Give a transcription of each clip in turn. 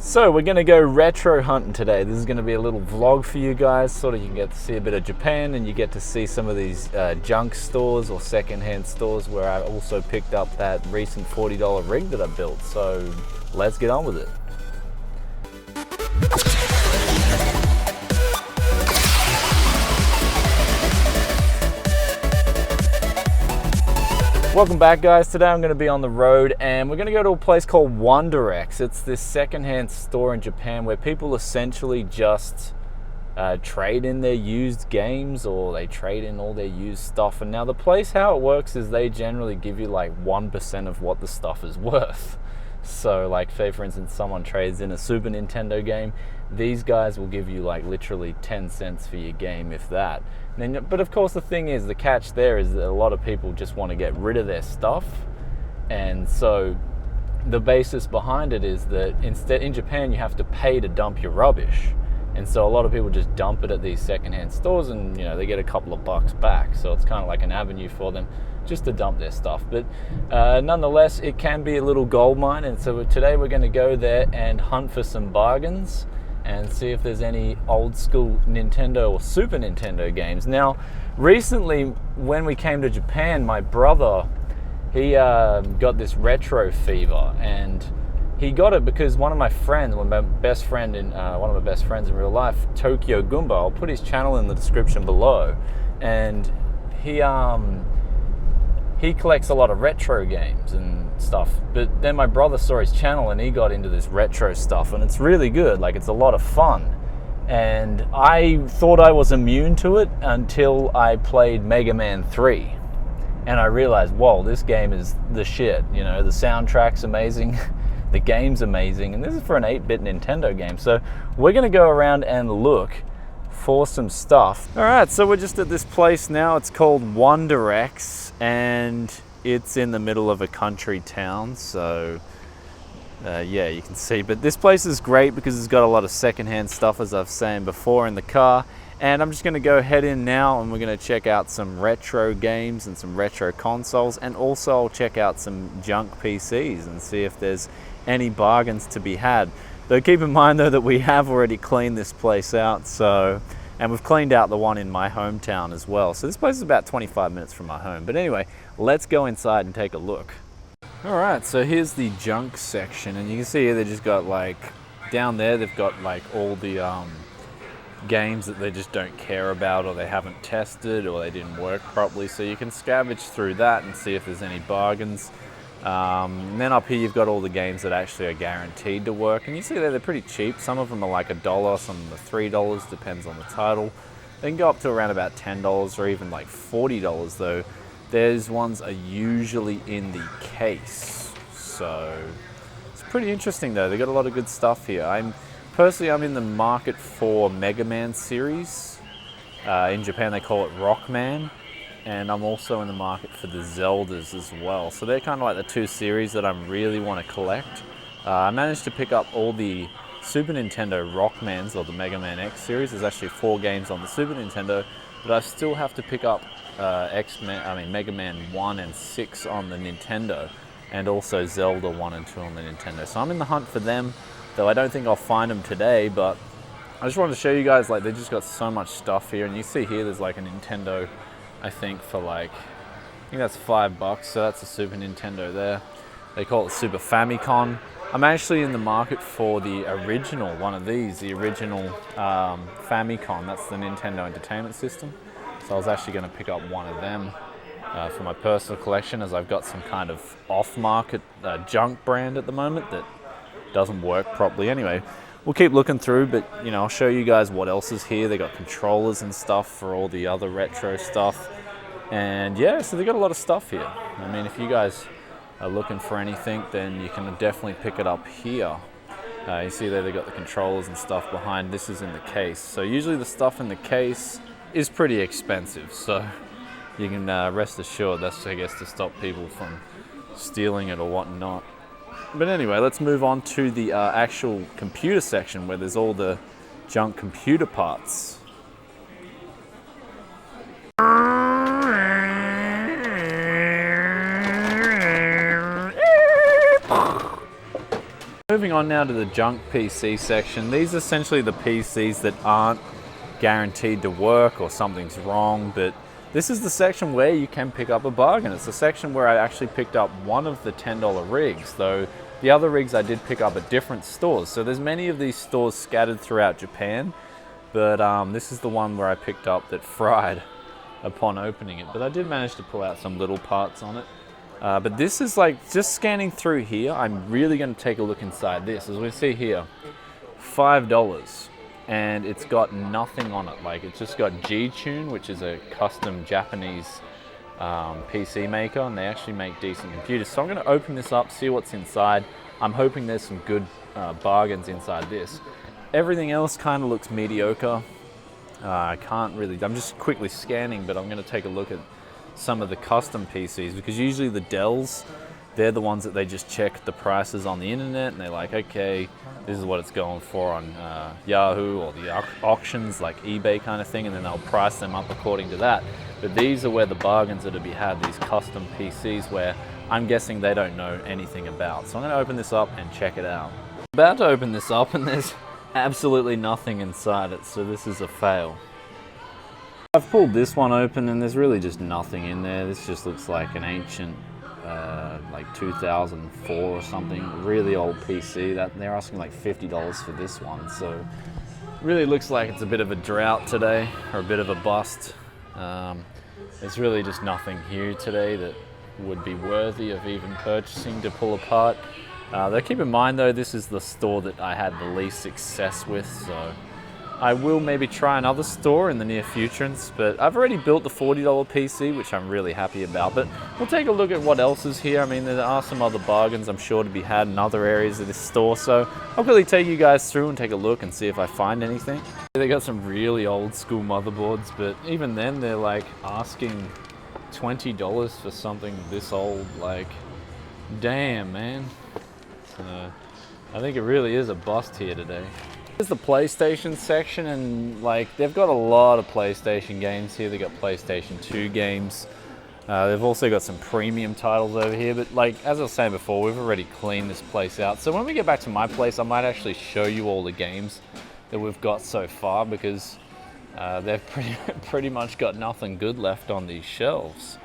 So we're gonna go retro hunting today. This is gonna be a little vlog for you guys. Sort of you can get to see a bit of Japan and you get to see some of these junk stores or secondhand stores where I also picked up that recent $40 rig that I built. So let's get on with it. Welcome back, guys. Today I'm going to be on the road and we're going to go to a place called UNRELEASED. It's this secondhand store in Japan where people essentially just trade in their used games, or they trade in all their used stuff. And now the place, how it works is they generally give you like 1% of what the stuff is worth. So like, say for instance someone trades in a Super Nintendo game, these guys will give you like literally 10 cents for your game, if that. But of course the thing is, the catch there is that a lot of people just want to get rid of their stuff, and so the basis behind it is that instead in Japan you have to pay to dump your rubbish, and so a lot of people just dump it at these secondhand stores and they get a couple of bucks back. So it's kind of like an avenue for them just to dump their stuff. But nonetheless, it can be a little gold mine, and so today we're going to go there and hunt for some bargains and see if there's any old school Nintendo or Super Nintendo games. Now, recently when we came to Japan, my brother, he got this retro fever, and he got it because one of my friends, one of my best friends in real life, Tokyo Goomba, I'll put his channel in the description below, and he collects a lot of retro games and stuff. But then my brother saw his channel and he got into this retro stuff, and it's really good. Like, it's a lot of fun. And I thought I was immune to it until I played Mega Man 3. And I realized, whoa, this game is the shit. The soundtrack's amazing, the game's amazing, and this is for an 8-bit Nintendo game. So we're gonna go around and look for some stuff. All right, so we're just at this place now. It's called UNRELEASED, and it's in the middle of a country town. So yeah, you can see. But this place is great because it's got a lot of secondhand stuff, as I've said before, in the car. And I'm just going to go head in now, and we're going to check out some retro games and some retro consoles, and also I'll check out some junk PCs and see if there's any bargains to be had. Though keep in mind though that we have already cleaned this place out, and we've cleaned out the one in my hometown as well. So this place is about 25 minutes from my home. But anyway, let's go inside and take a look. All right, so here's the junk section, and you can see here they just got like, down there they've got like all the games that they just don't care about, or they haven't tested, or they didn't work properly. So you can scavenge through that and see if there's any bargains. And then up here you've got all the games that actually are guaranteed to work, and you see that they're pretty cheap. Some of them are like $1, some of them are $3, depends on the title. They can go up to around about $10 or even like $40 though. Those ones are usually in the case, so it's pretty interesting though. They got a lot of good stuff here. I'm in the market for Mega Man series. In Japan they call it Rockman. And I'm also in the market for the Zeldas as well. So they're kind of like the two series that I really want to collect. I managed to pick up all the Super Nintendo Rockmans, or the Mega Man X series. There's actually 4 games on the Super Nintendo, but I still have to pick up Mega Man 1 and 6 on the Nintendo, and also Zelda 1 and 2 on the Nintendo. So I'm in the hunt for them, though I don't think I'll find them today, but I just wanted to show you guys, like, they just got so much stuff here. And you see here there's like a Nintendo, I think for like, I think that's $5, so that's a Super Nintendo there. They call it Super Famicom. I'm actually in the market for the original one of these, the original Famicom. That's the Nintendo Entertainment System. So I was actually going to pick up one of them for my personal collection, as I've got some kind of off-market junk brand at the moment that doesn't work properly. Anyway, we'll keep looking through, but I'll show you guys what else is here. They got controllers and stuff for all the other retro stuff, and yeah, so they got a lot of stuff here. I mean, if you guys are looking for anything, then you can definitely pick it up here. You see there they got the controllers and stuff behind. This is in the case, so usually the stuff in the case is pretty expensive, so you can rest assured that's, I guess, to stop people from stealing it or whatnot. But anyway, let's move on to the actual computer section, where there's all the junk computer parts. moving on now to the junk PC section. These are essentially the PCs that aren't guaranteed to work or something's wrong, but this is the section where you can pick up a bargain. It's the section where I actually picked up one of the $10 rigs, though the other rigs I did pick up at different stores. So there's many of these stores scattered throughout Japan, but this is the one where I picked up that fried upon opening it. But I did manage to pull out some little parts on it. But this is like, just scanning through here, I'm really going to take a look inside this. As we see here, $5. And it's got nothing on it. Like, it's just got G-Tune, which is a custom Japanese PC maker, and they actually make decent computers. So I'm going to open this up, see what's inside. I'm hoping there's some good bargains inside this. Everything else kind of looks mediocre. I can't really, I'm just quickly scanning, but I'm going to take a look at some of the custom PCs, because usually the Dells, they're the ones that they just check the prices on the internet and they're like, okay, this is what it's going for on Yahoo or the auctions like eBay kind of thing, and then they'll price them up according to that. But these are where the bargains are to be had, these custom PCs where I'm guessing they don't know anything about. So I'm going to open this up and check it out. I'm about to open this up and there's absolutely nothing inside it, so this is a fail. I've pulled this one open and there's really just nothing in there. This just looks like an ancient like 2004 or something, really old PC. That they're asking like $50 for this one, so really looks like it's a bit of a drought today, or a bit of a bust. There's really just nothing here today that would be worthy of even purchasing to pull apart. Though keep in mind though, this is the store that I had the least success with, so I will maybe try another store in the near future, but I've already built the $40 PC, which I'm really happy about. But we'll take a look at what else is here. I mean, there are some other bargains I'm sure to be had in other areas of this store, so I'll really take you guys through and take a look and see if I find anything. They got some really old school motherboards, but even then they're like asking $20 for something this old. Like, damn, man. So I think it really is a bust here today. Here's the PlayStation section, and like they've got a lot of PlayStation games here. They've got PlayStation 2 games. They've also got some premium titles over here, but like as I was saying before, we've already cleaned this place out. So when we get back to my place, I might actually show you all the games that we've got so far, because they've pretty much got nothing good left on these shelves.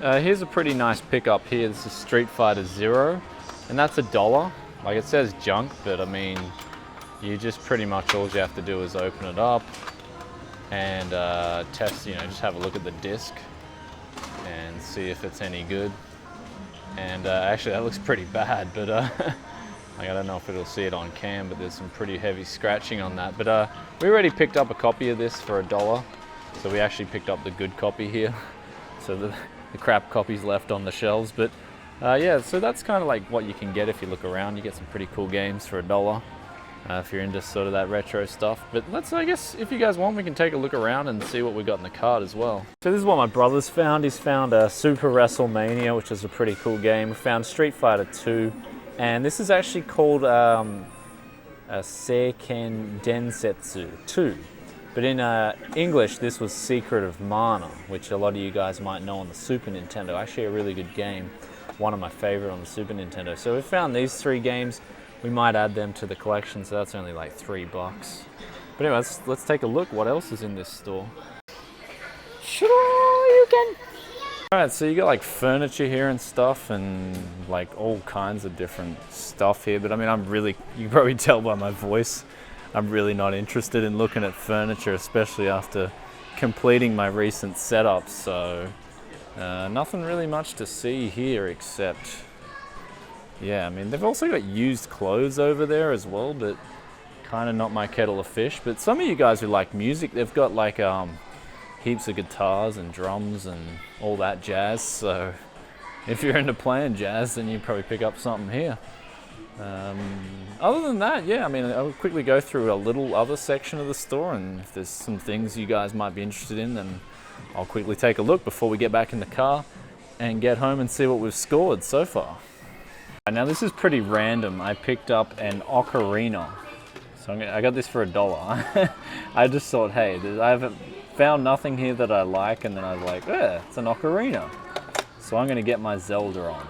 Here's a pretty nice pickup here. This is Street Fighter Zero, and that's $1. Like, it says junk, but I mean, you just pretty much, all you have to do is open it up and test, just have a look at the disc and see if it's any good. And actually that looks pretty bad, but like, I don't know if it'll see it on cam, but there's some pretty heavy scratching on that. But we already picked up a copy of this for $1, so we actually picked up the good copy here. So the crap copy's left on the shelves, but yeah, so that's kind of like what you can get if you look around. You get some pretty cool games for $1. If you're into sort of that retro stuff. But I guess if you guys want, we can take a look around and see what we got in the cart as well. So this is what my brother's found. He's found Super WrestleMania, which is a pretty cool game. We found Street Fighter 2, and this is actually called Seiken Densetsu 2. But in English, this was Secret of Mana, which a lot of you guys might know on the Super Nintendo. Actually a really good game. One of my favorite on the Super Nintendo. So we found these 3 games. We might add them to the collection, so that's only like $3. But anyway, let's take a look what else is in this store. Sure, you can. Alright, so you got like furniture here and stuff, and like all kinds of different stuff here. But I mean, you can probably tell by my voice, I'm really not interested in looking at furniture, especially after completing my recent setup. So nothing really much to see here except, yeah, I mean, they've also got used clothes over there as well, but kind of not my kettle of fish. But some of you guys who like music, they've got like heaps of guitars and drums and all that jazz. So if you're into playing jazz, then you probably pick up something here. Other than that, yeah, I mean, I'll quickly go through a little other section of the store, and if there's some things you guys might be interested in, then I'll quickly take a look before we get back in the car and get home and see what we've scored so far. Now this is pretty random. I picked up an ocarina. So I got this for $1. I just thought, hey, I haven't found nothing here that I like, and then I was like, yeah, it's an ocarina. So I'm gonna get my Zelda on.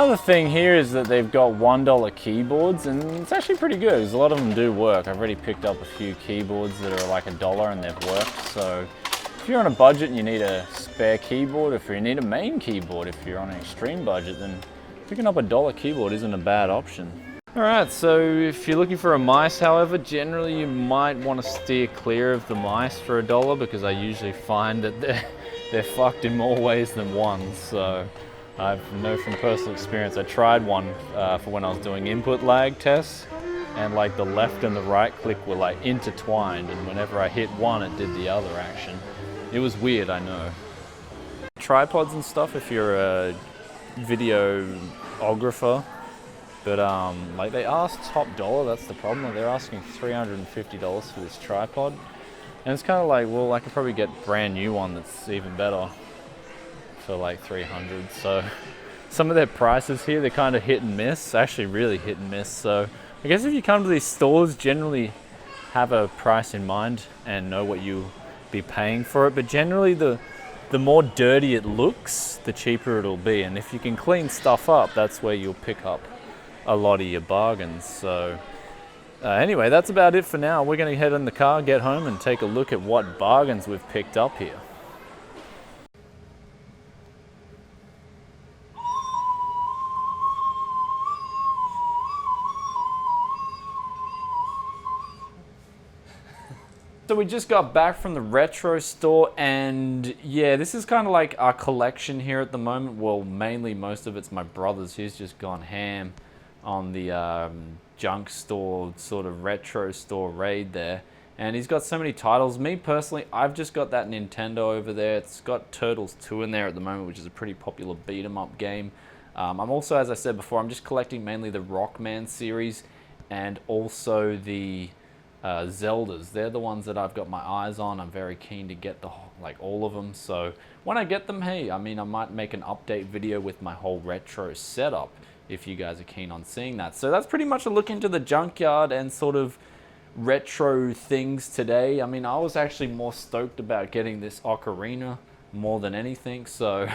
Another thing here is that they've got $1 keyboards, and it's actually pretty good because a lot of them do work. I've already picked up a few keyboards that are like $1 and they've worked. So if you're on a budget and you need a spare keyboard, if you need a main keyboard, if you're on an extreme budget, then picking up $1 keyboard isn't a bad option. Alright, so if you're looking for a mice, however, generally you might want to steer clear of the mice for $1 because I usually find that they're fucked in more ways than one. So I know from personal experience, I tried one for when I was doing input lag tests, and like the left and the right click were like intertwined, and whenever I hit one it did the other action. It was weird, I know. Tripods and stuff if you're a videographer. But like they ask top dollar, that's the problem. They're asking $350 for this tripod. And it's kind of like, well, I could probably get a brand new one that's even better for like $300. So some of their prices here, they're kind of hit and miss, actually really hit and miss. So I guess if you come to these stores, generally have a price in mind and know what you'll be paying for it. But generally the more dirty it looks, the cheaper it'll be. And if you can clean stuff up, that's where you'll pick up a lot of your bargains. So anyway, that's about it for now. We're going to head in the car, get home, and take a look at what bargains we've picked up here. So we just got back from the retro store, and yeah, this is kind of like our collection here at the moment. Well, mainly most of it's my brother's. He's just gone ham on the junk store, sort of retro store raid there. And he's got so many titles. Me personally, I've just got that Nintendo over there. It's got Turtles 2 in there at the moment, which is a pretty popular beat 'em up game. I'm also, as I said before, I'm just collecting mainly the Rockman series and also the Zeldas. They're the ones that I've got my eyes on. I'm very keen to get all of them. So when I get them, hey, I mean, I might make an update video with my whole retro setup if you guys are keen on seeing that. So that's pretty much a look into the junkyard and sort of retro things today. I mean, I was actually more stoked about getting this ocarina more than anything. So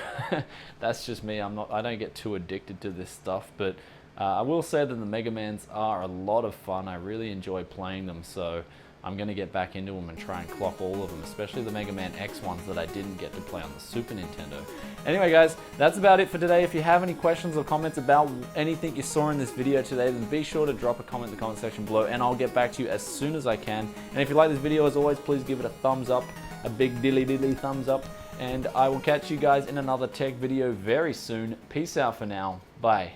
that's just me. I don't get too addicted to this stuff, but I will say that the Mega Mans are a lot of fun. I really enjoy playing them, so I'm going to get back into them and try and clock all of them, especially the Mega Man X ones that I didn't get to play on the Super Nintendo. Anyway guys, that's about it for today. If you have any questions or comments about anything you saw in this video today, then be sure to drop a comment in the comment section below and I'll get back to you as soon as I can. And if you like this video, as always, please give it a thumbs up, a big dilly thumbs up, and I will catch you guys in another tech video very soon. Peace out for now. Bye.